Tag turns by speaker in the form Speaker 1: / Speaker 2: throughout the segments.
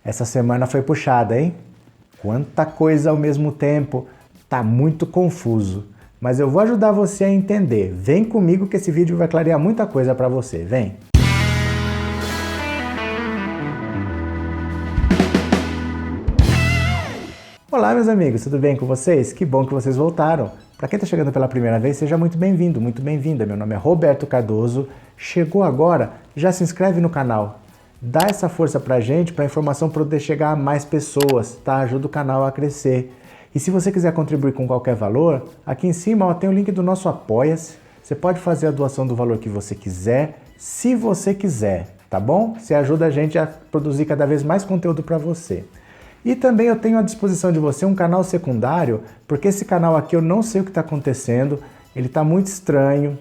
Speaker 1: Essa semana foi puxada, hein? Quanta coisa ao mesmo tempo, tá muito confuso. Mas eu vou ajudar você a entender. Vem comigo que esse vídeo vai clarear muita coisa para você, vem! Olá meus amigos, tudo bem com vocês? Que bom que vocês voltaram! Para quem está chegando pela primeira vez, seja muito bem-vindo, muito bem-vinda. Meu nome é Roberto Cardoso. Chegou agora? Já se inscreve no canal. Dá essa força pra gente, para a informação poder chegar a mais pessoas, tá? Ajuda o canal a crescer. E se você quiser contribuir com qualquer valor, aqui em cima tem o link do nosso Apoia-se. Você pode fazer a doação do valor que você quiser, se você quiser, tá bom? Você ajuda a gente a produzir cada vez mais conteúdo para você. E também eu tenho à disposição de você um canal secundário, porque esse canal aqui eu não sei o que está acontecendo, ele está muito estranho,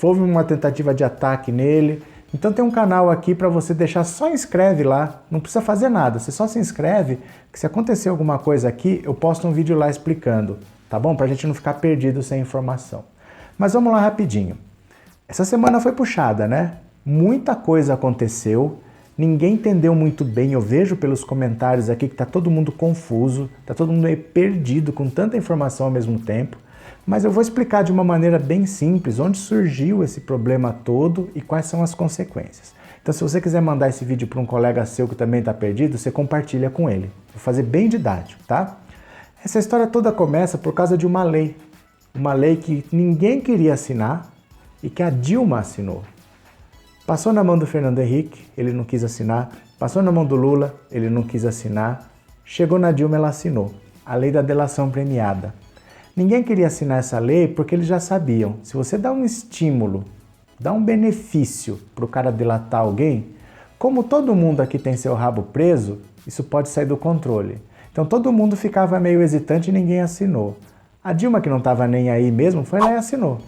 Speaker 1: houve uma tentativa de ataque nele, então tem um canal aqui para você deixar, só inscreve lá, não precisa fazer nada, você só se inscreve, que se acontecer alguma coisa aqui, eu posto um vídeo lá explicando, tá bom? Para a gente não ficar perdido sem informação. Mas vamos lá rapidinho. Essa semana foi puxada, né? Muita coisa aconteceu, ninguém entendeu muito bem, eu vejo pelos comentários aqui que tá todo mundo confuso, tá todo mundo meio perdido com tanta informação ao mesmo tempo, mas eu vou explicar de uma maneira bem simples onde surgiu esse problema todo e quais são as consequências. Então se você quiser mandar esse vídeo para um colega seu que também está perdido, você compartilha com ele. Vou fazer bem didático, tá? Essa história toda começa por causa de uma lei que ninguém queria assinar e que a Dilma assinou. Passou na mão do Fernando Henrique, ele não quis assinar. Passou na mão do Lula, ele não quis assinar. Chegou na Dilma, ela assinou. A lei da delação premiada. Ninguém queria assinar essa lei porque eles já sabiam. Se você dá um estímulo, dá um benefício para o cara delatar alguém, como todo mundo aqui tem seu rabo preso, isso pode sair do controle. Então todo mundo ficava meio hesitante e ninguém assinou. A Dilma, que não estava nem aí mesmo, foi lá e assinou.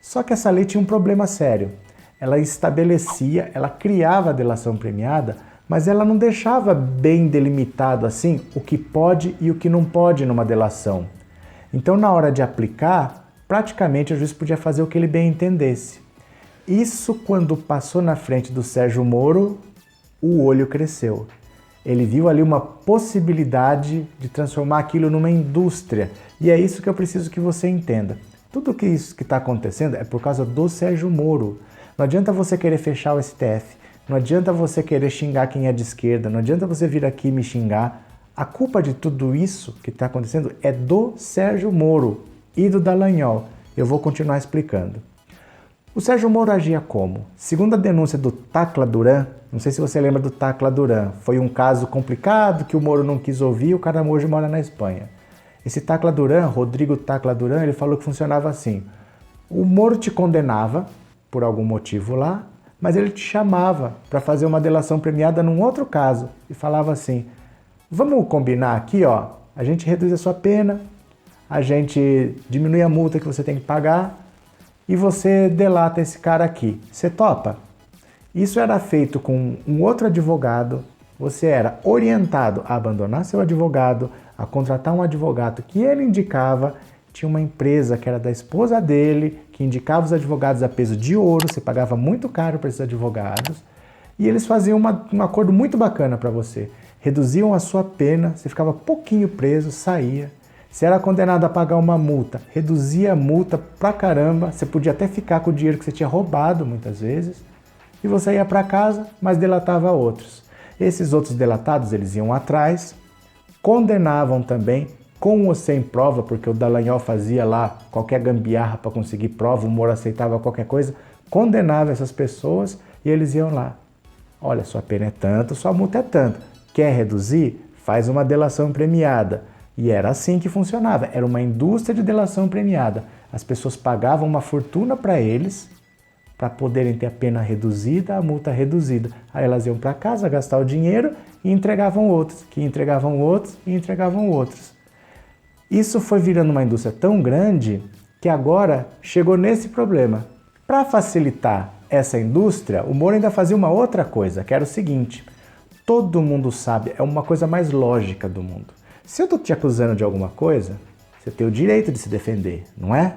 Speaker 1: Só que essa lei tinha um problema sério. Ela estabelecia, ela criava a delação premiada, mas ela não deixava bem delimitado assim o que pode e o que não pode numa delação. Então, na hora de aplicar, praticamente o juiz podia fazer o que ele bem entendesse. Isso, quando passou na frente do Sérgio Moro, o olho cresceu. Ele viu ali uma possibilidade de transformar aquilo numa indústria. E é isso que eu preciso que você entenda. Tudo isso que está acontecendo é por causa do Sérgio Moro. Não adianta você querer fechar o STF, não adianta você querer xingar quem é de esquerda, não adianta você vir aqui me xingar. A culpa de tudo isso que está acontecendo é do Sérgio Moro e do Dallagnol. Eu vou continuar explicando. O Sérgio Moro agia como? Segundo a denúncia do Tacla Duran, não sei se você lembra do Tacla Duran, foi um caso complicado que o Moro não quis ouvir e o cara hoje mora na Espanha. Esse Tacla Duran, Rodrigo Tacla Duran, ele falou que funcionava assim. O Moro te condenava por algum motivo lá, mas ele te chamava para fazer uma delação premiada num outro caso e falava assim: vamos combinar aqui, ó, a gente reduz a sua pena, a gente diminui a multa que você tem que pagar e você delata esse cara aqui. Você topa? Isso era feito com um outro advogado, você era orientado a abandonar seu advogado, a contratar um advogado que ele indicava. Tinha uma empresa que era da esposa dele, que indicava os advogados a peso de ouro, você pagava muito caro para esses advogados, e eles faziam um acordo muito bacana para você. Reduziam a sua pena, você ficava pouquinho preso, saía. Se era condenado a pagar uma multa, reduzia a multa pra caramba, você podia até ficar com o dinheiro que você tinha roubado muitas vezes, e você ia para casa, mas delatava outros. Esses outros delatados, eles iam atrás, condenavam também, com ou sem prova, porque o Dallagnol fazia lá qualquer gambiarra para conseguir prova, o Moro aceitava qualquer coisa, condenava essas pessoas e eles iam lá. Olha, sua pena é tanto, sua multa é tanto. Quer reduzir? Faz uma delação premiada. E era assim que funcionava, era uma indústria de delação premiada. As pessoas pagavam uma fortuna para eles, para poderem ter a pena reduzida, a multa reduzida. Aí elas iam para casa gastar o dinheiro e entregavam outros, que entregavam outros e entregavam outros. Isso foi virando uma indústria tão grande que agora chegou nesse problema. Para facilitar essa indústria, o Moro ainda fazia uma outra coisa, que era o seguinte: todo mundo sabe, é uma coisa mais lógica do mundo. Se eu estou te acusando de alguma coisa, você tem o direito de se defender, não é?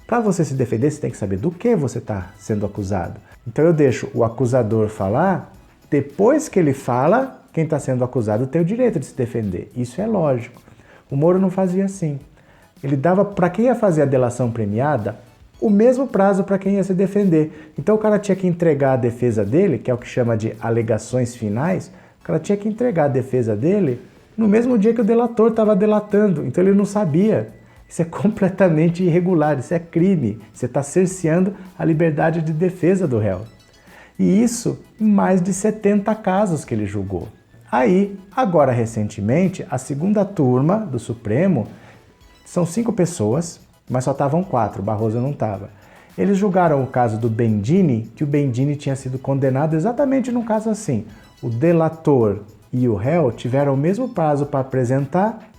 Speaker 1: Para você se defender, você tem que saber do que você está sendo acusado. Então eu deixo o acusador falar, depois que ele fala, quem está sendo acusado tem o direito de se defender. Isso é lógico. O Moro não fazia assim. Ele dava para quem ia fazer a delação premiada o mesmo prazo para quem ia se defender. Então o cara tinha que entregar a defesa dele, que é o que chama de alegações finais, o cara tinha que entregar a defesa dele no mesmo dia que o delator estava delatando. Então ele não sabia. Isso é completamente irregular, isso é crime. Você está cerceando a liberdade de defesa do réu. E isso em mais de 70 casos que ele julgou. Aí, agora recentemente, a segunda turma do Supremo, são 5 pessoas, mas só estavam 4, Barroso não estava. Eles julgaram o caso do Bendini, que o Bendini tinha sido condenado exatamente num caso assim. O delator e o réu tiveram o mesmo prazo para apresentar,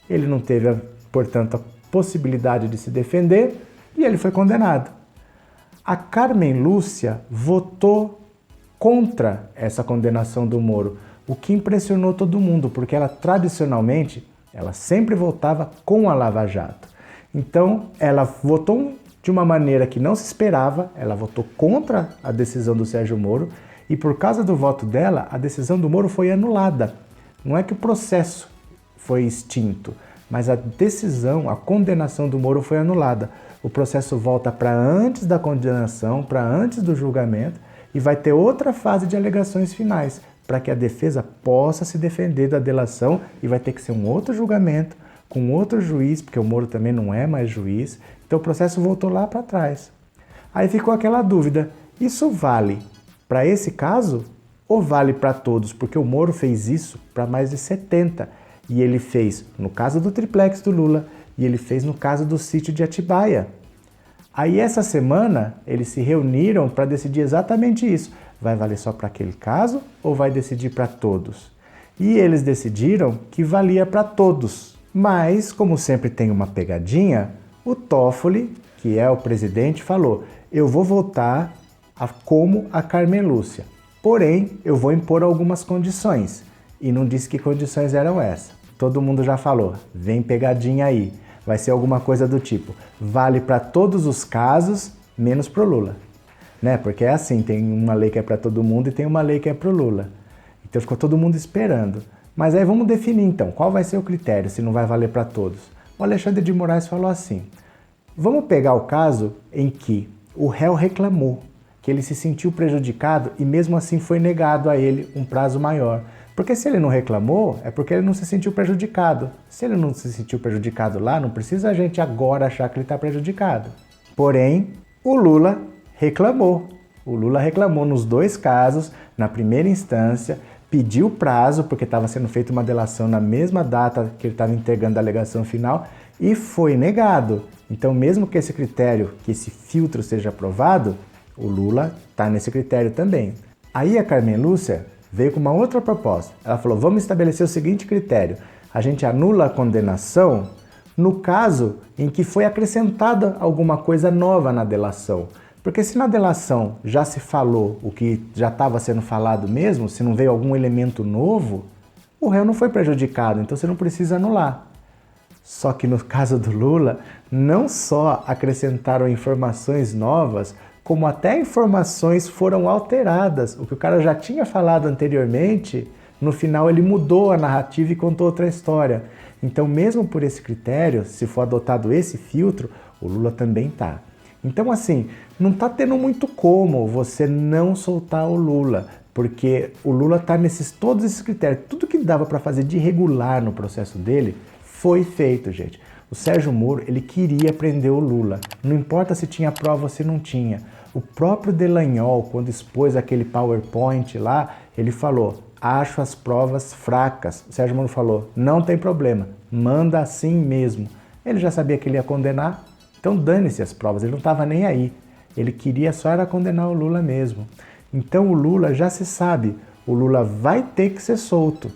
Speaker 1: ele não teve, portanto, a possibilidade de se defender e ele foi condenado. A Carmen Lúcia votou contra essa condenação do Moro, o que impressionou todo mundo, porque ela tradicionalmente, ela sempre votava com a Lava Jato. Então, ela votou de uma maneira que não se esperava, ela votou contra a decisão do Sérgio Moro e por causa do voto dela, a decisão do Moro foi anulada. Não é que o processo foi extinto, mas a decisão, a condenação do Moro foi anulada. O processo volta para antes da condenação, para antes do julgamento e vai ter outra fase de alegações finais, para que a defesa possa se defender da delação e vai ter que ser um outro julgamento, com outro juiz, porque o Moro também não é mais juiz, então o processo voltou lá para trás. Aí ficou aquela dúvida, isso vale para esse caso ou vale para todos? Porque o Moro fez isso para mais de 70, e ele fez no caso do triplex do Lula, e ele fez no caso do sítio de Atibaia. Aí essa semana eles se reuniram para decidir exatamente isso, vai valer só para aquele caso ou vai decidir para todos? E eles decidiram que valia para todos. Mas, como sempre tem uma pegadinha, o Toffoli, que é o presidente, falou: eu vou votar como a Carmen Lúcia, porém eu vou impor algumas condições. E não disse que condições eram essas. Todo mundo já falou, vem pegadinha aí. Vai ser alguma coisa do tipo, vale para todos os casos, menos pro Lula. Né? Porque é assim, tem uma lei que é para todo mundo e tem uma lei que é pro Lula. Então ficou todo mundo esperando. Mas aí vamos definir então, qual vai ser o critério, se não vai valer para todos. O Alexandre de Moraes falou assim, vamos pegar o caso em que o réu reclamou, que ele se sentiu prejudicado e mesmo assim foi negado a ele um prazo maior. Porque se ele não reclamou, é porque ele não se sentiu prejudicado. Se ele não se sentiu prejudicado lá, não precisa a gente agora achar que ele está prejudicado. Porém, o Lula reclamou. O Lula reclamou nos 2 casos, na primeira instância, pediu prazo, porque estava sendo feita uma delação na mesma data que ele estava entregando a alegação final, e foi negado. Então, mesmo que esse critério, que esse filtro seja aprovado, o Lula está nesse critério também. Aí a Carmen Lúcia veio com uma outra proposta. Ela falou, vamos estabelecer o seguinte critério, a gente anula a condenação no caso em que foi acrescentada alguma coisa nova na delação. Porque se na delação já se falou o que já estava sendo falado mesmo, se não veio algum elemento novo, o réu não foi prejudicado, então você não precisa anular. Só que no caso do Lula, não só acrescentaram informações novas, como até informações foram alteradas. O que o cara já tinha falado anteriormente, no final ele mudou a narrativa e contou outra história. Então, mesmo por esse critério, se for adotado esse filtro, o Lula também tá. Então, assim, não tá tendo muito como você não soltar o Lula, porque o Lula tá todos esses critérios. Tudo que dava para fazer de irregular no processo dele foi feito, gente. O Sérgio Moro, ele queria prender o Lula. Não importa se tinha prova ou se não tinha. O próprio Dallagnol, quando expôs aquele PowerPoint lá, ele falou, acho as provas fracas. O Sérgio Moro falou, não tem problema, manda assim mesmo. Ele já sabia que ele ia condenar, então dane-se as provas, ele não estava nem aí. Ele queria só era condenar o Lula mesmo. Então o Lula já se sabe, o Lula vai ter que ser solto.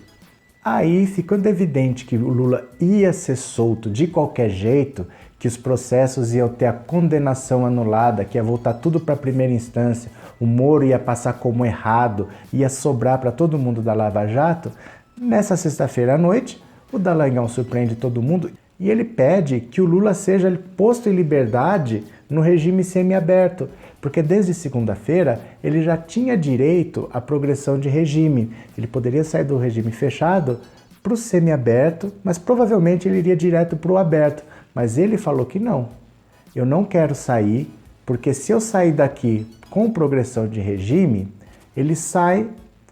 Speaker 1: Aí, ficando evidente que o Lula ia ser solto de qualquer jeito, que os processos iam ter a condenação anulada, que ia voltar tudo para a primeira instância, o Moro ia passar como errado, ia sobrar para todo mundo da Lava Jato, nessa sexta-feira à noite, o Dallagnol surpreende todo mundo e ele pede que o Lula seja posto em liberdade no regime semiaberto, porque desde segunda-feira ele já tinha direito à progressão de regime. Ele poderia sair do regime fechado para o semiaberto, mas provavelmente ele iria direto para o aberto. Mas ele falou que não. Eu não quero sair, porque se eu sair daqui com progressão de regime, ele sai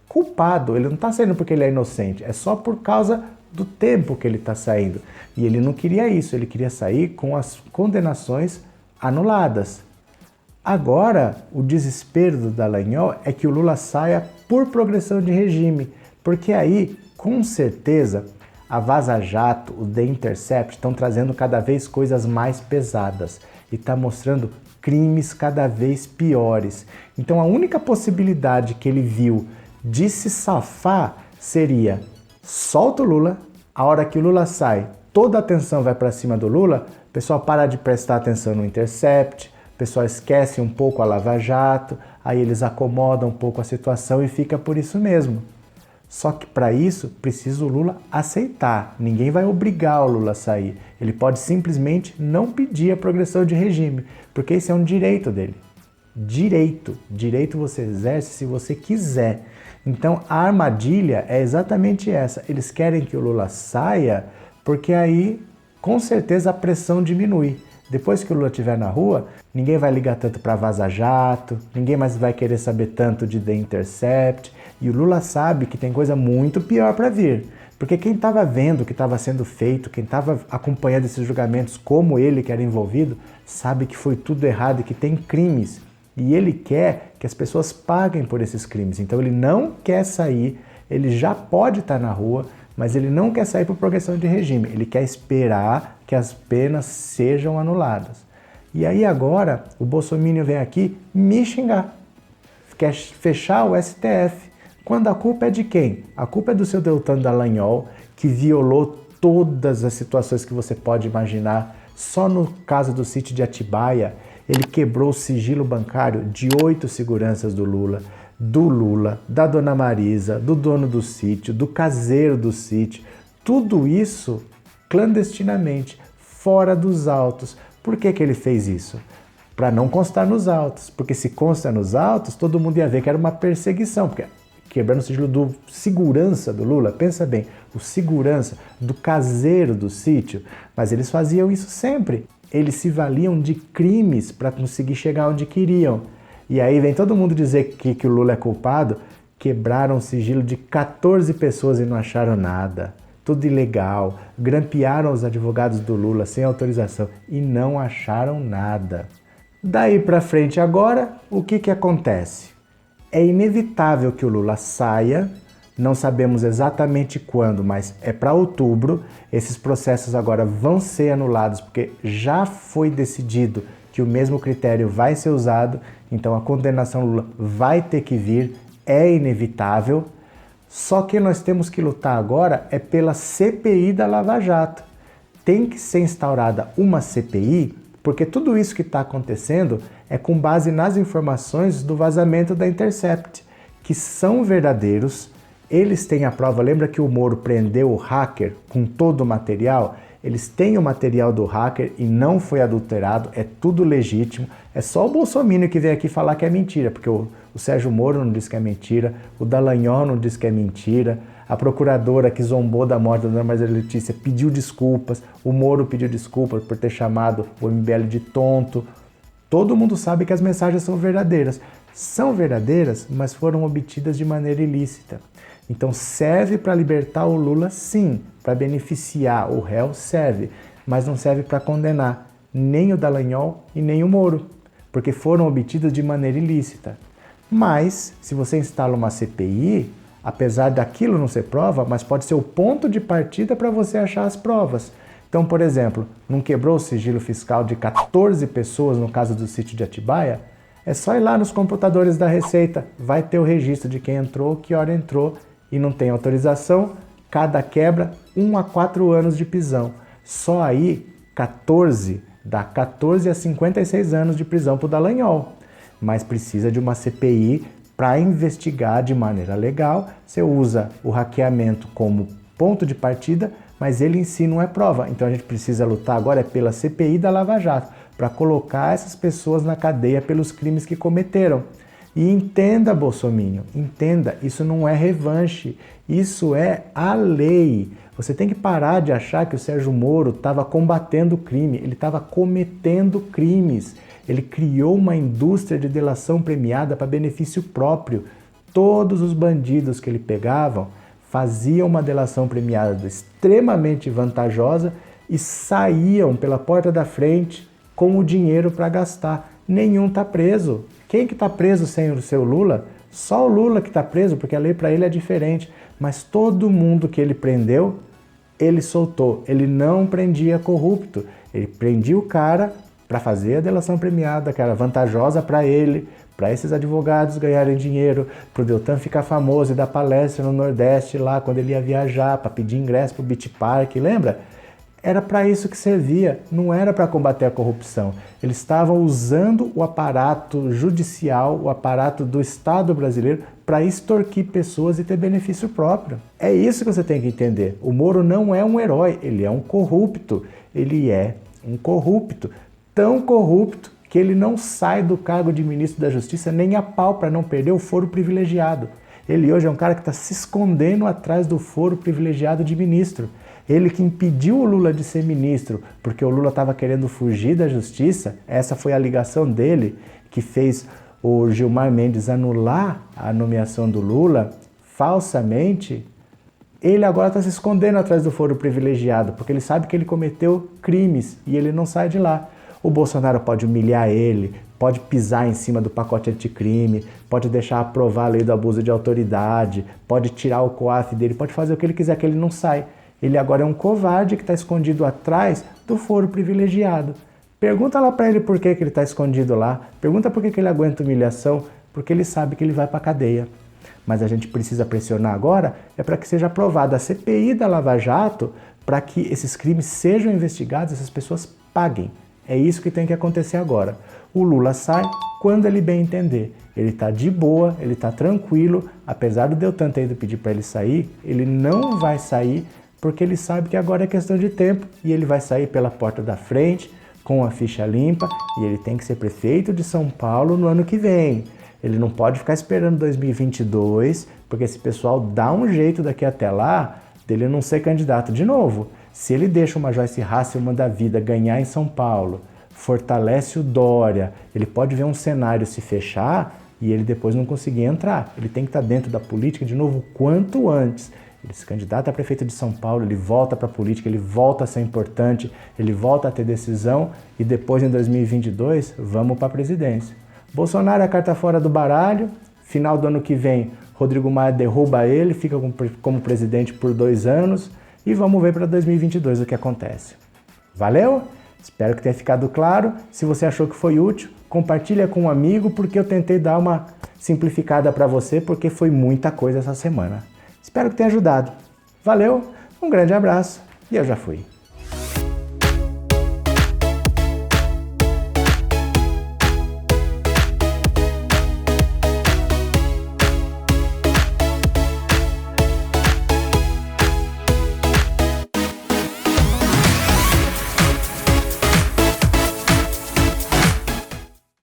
Speaker 1: culpado. Ele não está saindo porque ele é inocente, é só por causa do tempo que ele está saindo. E ele não queria isso, ele queria sair com as condenações anuladas. Agora, o desespero do Dallagnol é que o Lula saia por progressão de regime, porque aí, com certeza, a Vaza Jato, o The Intercept estão trazendo cada vez coisas mais pesadas e está mostrando crimes cada vez piores. Então a única possibilidade que ele viu de se safar seria: solta o Lula, a hora que o Lula sai, toda a atenção vai para cima do Lula, o pessoal para de prestar atenção no Intercept, o pessoal esquece um pouco a Lava Jato, aí eles acomodam um pouco a situação e fica por isso mesmo. Só que para isso precisa o Lula aceitar. Ninguém vai obrigar o Lula a sair. Ele pode simplesmente não pedir a progressão de regime, porque esse é um direito dele. Direito você exerce se você quiser. Então a armadilha é exatamente essa. Eles querem que o Lula saia, porque aí com certeza a pressão diminui. Depois que o Lula estiver na rua, ninguém vai ligar tanto para Vaza Jato, ninguém mais vai querer saber tanto de The Intercept. E o Lula sabe que tem coisa muito pior para vir. Porque quem estava vendo o que estava sendo feito, quem estava acompanhando esses julgamentos como ele que era envolvido, sabe que foi tudo errado e que tem crimes. E ele quer que as pessoas paguem por esses crimes. Então ele não quer sair, ele já pode estar na rua, mas ele não quer sair por progressão de regime. Ele quer esperar que as penas sejam anuladas. E aí agora o Bolsonaro vem aqui me xingar. Quer fechar o STF. Quando a culpa é de quem? A culpa é do seu Deltan Dallagnol, que violou todas as situações que você pode imaginar. Só no caso do sítio de Atibaia, ele quebrou o sigilo bancário de 8 seguranças do Lula, da Dona Marisa, do dono do sítio, do caseiro do sítio. Tudo isso clandestinamente, fora dos autos. Por que ele fez isso? Para não constar nos autos, porque se consta nos autos, todo mundo ia ver que era uma perseguição, porque quebrando o sigilo do segurança do Lula, pensa bem, o segurança do caseiro do sítio, mas eles faziam isso sempre. Eles se valiam de crimes para conseguir chegar onde queriam. E aí vem todo mundo dizer que o Lula é culpado, quebraram o sigilo de 14 pessoas e não acharam nada. Tudo ilegal, grampearam os advogados do Lula sem autorização e não acharam nada. Daí para frente agora, o que acontece? É inevitável que o Lula saia, não sabemos exatamente quando, mas é para outubro. Esses processos agora vão ser anulados, porque já foi decidido que o mesmo critério vai ser usado, então a condenação Lula vai ter que vir, é inevitável. Só que nós temos que lutar agora é pela CPI da Lava Jato. Tem que ser instaurada uma CPI, porque tudo isso que está acontecendo é com base nas informações do vazamento da Intercept, que são verdadeiros. Eles têm a prova. Lembra que o Moro prendeu o hacker com todo o material? Eles têm o material do hacker e não foi adulterado, é tudo legítimo. É só o Bolsonaro que veio aqui falar que é mentira, porque o Sérgio Moro não disse que é mentira, o Dallagnol não disse que é mentira, a procuradora que zombou da morte da Dona Marisa Letícia pediu desculpas, o Moro pediu desculpas por ter chamado o MBL de tonto. Todo mundo sabe que as mensagens são verdadeiras. São verdadeiras, mas foram obtidas de maneira ilícita. Então serve para libertar o Lula, sim, para beneficiar o réu serve, mas não serve para condenar nem o Dallagnol e nem o Moro, porque foram obtidas de maneira ilícita. Mas, se você instala uma CPI, apesar daquilo não ser prova, mas pode ser o ponto de partida para você achar as provas. Então, por exemplo, não quebrou o sigilo fiscal de 14 pessoas no caso do sítio de Atibaia? É só ir lá nos computadores da Receita, vai ter o registro de quem entrou, que hora entrou e não tem autorização, cada quebra 1 a 4 anos de prisão. Só aí 14, dá 14 a 56 anos de prisão para o Dallagnol. Mas precisa de uma CPI para investigar de maneira legal. Você usa o hackeamento como ponto de partida, mas ele em si não é prova. Então a gente precisa lutar agora pela CPI da Lava Jato, para colocar essas pessoas na cadeia pelos crimes que cometeram. E entenda, bolsominion, entenda, isso não é revanche, isso é a lei. Você tem que parar de achar que o Sérgio Moro estava combatendo o crime, ele estava cometendo crimes. Ele criou uma indústria de delação premiada para benefício próprio. Todos os bandidos que ele pegava faziam uma delação premiada extremamente vantajosa e saíam pela porta da frente com o dinheiro para gastar. Nenhum está preso. Quem que está preso sem o seu Lula? Só o Lula que está preso, porque a lei para ele é diferente. Mas todo mundo que ele prendeu, ele soltou. Ele não prendia corrupto. Ele prendia o cara para fazer a delação premiada, que era vantajosa para ele, para esses advogados ganharem dinheiro, para o Deltan ficar famoso e dar palestra no Nordeste lá, quando ele ia viajar, para pedir ingresso para o Beach Park, lembra? Era para isso que servia, não era para combater a corrupção. Eles estavam usando o aparato judicial, o aparato do Estado brasileiro, para extorquir pessoas e ter benefício próprio. É isso que você tem que entender. O Moro não é um herói, ele é um corrupto. Ele é um corrupto, tão corrupto que ele não sai do cargo de ministro da Justiça nem a pau para não perder o foro privilegiado. Ele hoje é um cara que está se escondendo atrás do foro privilegiado de ministro. Ele que impediu o Lula de ser ministro, porque o Lula estava querendo fugir da justiça, essa foi a ligação dele que fez o Gilmar Mendes anular a nomeação do Lula falsamente. Ele agora está se escondendo atrás do foro privilegiado, porque ele sabe que ele cometeu crimes e ele não sai de lá. O Bolsonaro pode humilhar ele, pode pisar em cima do pacote anticrime, pode deixar aprovar a lei do abuso de autoridade, pode tirar o COAF dele, pode fazer o que ele quiser, que ele não sai. Ele agora é um covarde que está escondido atrás do foro privilegiado. Pergunta lá para ele por que ele está escondido lá, pergunta por que ele aguenta humilhação, porque ele sabe que ele vai para a cadeia. Mas a gente precisa pressionar agora para que seja aprovada a CPI da Lava Jato, para que esses crimes sejam investigados, essas pessoas paguem. É isso que tem que acontecer agora. O Lula sai quando ele bem entender. Ele está de boa, ele está tranquilo, apesar do Deltan ter ido pedir para ele sair, ele não vai sair porque ele sabe que agora é questão de tempo e ele vai sair pela porta da frente com a ficha limpa e ele tem que ser prefeito de São Paulo no ano que vem. Ele não pode ficar esperando 2022, porque esse pessoal dá um jeito daqui até lá dele não ser candidato de novo. Se ele deixa uma Joyce Hasselmann da vida ganhar em São Paulo, fortalece o Dória, ele pode ver um cenário se fechar e ele depois não conseguir entrar. Ele tem que estar dentro da política de novo quanto antes. Ele se candidata a prefeito de São Paulo, ele volta para a política, ele volta a ser importante, ele volta a ter decisão e depois em 2022 vamos para a presidência. Bolsonaro é a carta fora do baralho, final do ano que vem Rodrigo Maia derruba ele, fica como presidente por 2 anos e vamos ver para 2022 o que acontece. Valeu? Espero que tenha ficado claro. Se você achou que foi útil, compartilha com um amigo porque eu tentei dar uma simplificada para você porque foi muita coisa essa semana. Espero que tenha ajudado. Valeu, um grande abraço e eu já fui.